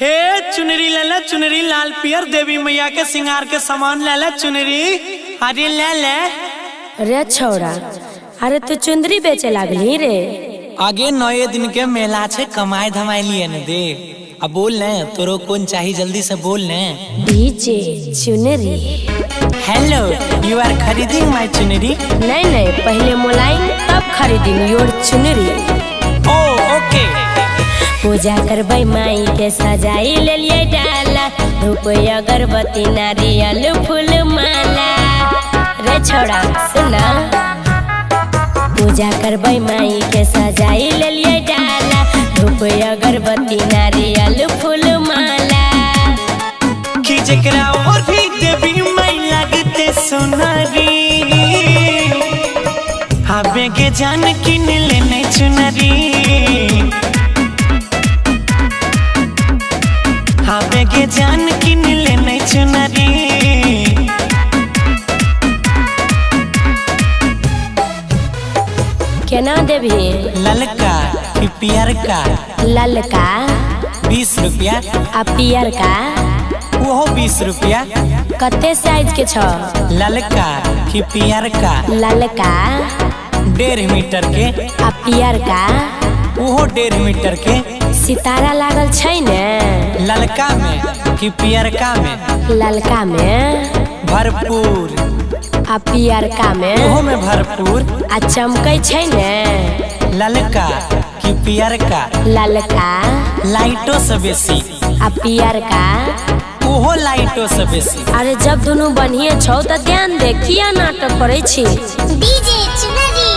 हे चुनरी लाला चुनरी लाल पियर देवी मैया के सिंगार के सामान लाला चुनरी। अरे ले अरे छौड़ा, अरे तू चुंदरी बेचे लागली रे। आगे 9 दिन के मेला छे, कमाई धमाई लिए न दे। अब बोल न तोरो कौन चाहिए, जल्दी से बोल न। डीजे चुनरी। हेलो, यू आर खरीदिंग माय चुनरी? नहीं, पहले मोलाइन तब खरीदिंग योर चुनरी। ओ ओके। पूजा करबै माई के सजाई ले लिए डाला, धूप अगरबत्ती नारियल फूल माला। रे छोड़ा सुना, पूजा करबै माई के सजाई ले लिए डाला, धूप अगरबत्ती नारियल फूल माला। कि जेकरा और भी देवी माई लगते सोनारी, हबे के जान किन लेने चुनरी। हबे के जान किन लेने चुनरी। केना देवी? ललका कि पियर का? ललका 20 रुपया। आ पियर का? वो 20 रुपया। कते साइज के छ? ललका कि पियर का? ललका 1.5 मीटर के। आ पियर का? वो 1.5 मीटर के। सितारा लागल छै ने? ललका में कि पियर का में? ललका में भरपूर। आ पियर का में? ओहो में भरपूर। आ चमकै छै ने? ललका कि पियर का? ललका लाइटो से बेसी। आ पियर का? ओहो लाइटो से बेसी। अरे जब दोनों बढ़िया छौ त ध्यान दे, किया नाटक करै छी? डीजे चुनरी।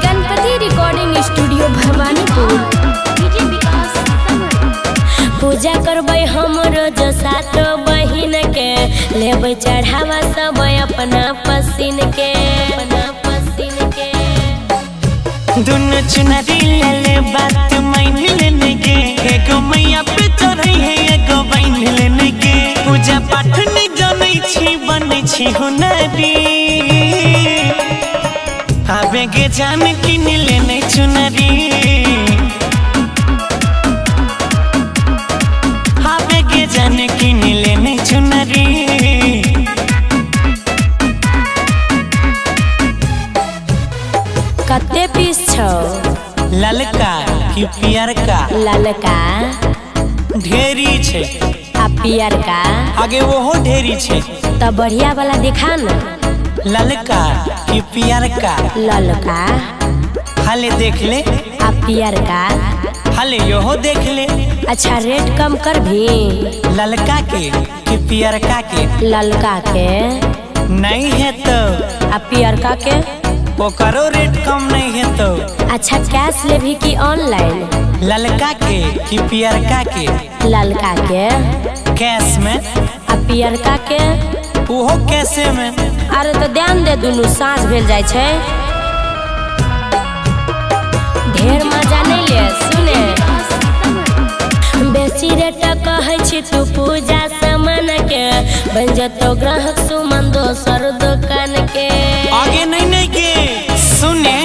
Ganpati recording studio Bhawanipur. पूजा करबै हमरो जो सातो बहिन के, लेबै चढ़ावा सब अपना पसीन के, अपना पसीन के। दोनों चुनरी ले ले बात मान लेने के, एगो मैया पे चढ़ई है एगो बहन लेने के। पूजा पाठ नहीं जानै छी, बनै छी हुनरी। आबे के जान किन लेने चुनरी। आबे के जान किन लेने चुनरी। कते पीस छौ? ललका कि पियर का? ललका ढेरी छे। आ पियर का? आगे वो ढेरी छे। त बढ़िया वाला दिखा न। ललका कि पियर का? ललका। हाले देख ले। आ पियर का? हाले योहो देख ले। अच्छा रेट कम कर भी। ललका के कि पियर का के? ललका के। नहीं है तो? आ पियर का के? वो करो रेट कम नहीं है तो? अच्छा कैश ले भी कि ऑनलाइन? ललका के कि पियर का के? ललका के। कैश में। आ पियर का के? ओहो कैसे में। अरे तो ध्यान दे, दुनू साँझ भेल जाय छै। ढेर मजा नहीं ले सुने, बेसी रेट कहै छी तू पूजा सामान के, बन जतो ग्राहक सुमन दोसर दुकान के। आगे नहीं के सुने,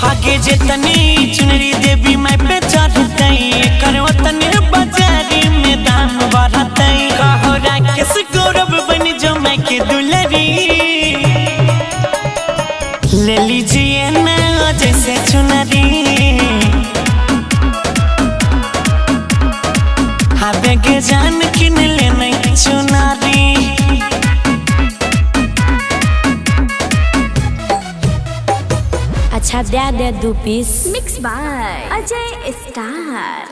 आगे जितनी चुनरी देवी माई पे चढ़तई, करो तने बाजारी में दाम बढ़तई। कहो राकेश गौरव बन जो माई के दुलरी। ले लीजिए ना जैसे चुनरी। आबे के जान किन लेने चुनरी। अच्छा दे 2 piece. Mix by Ajay star.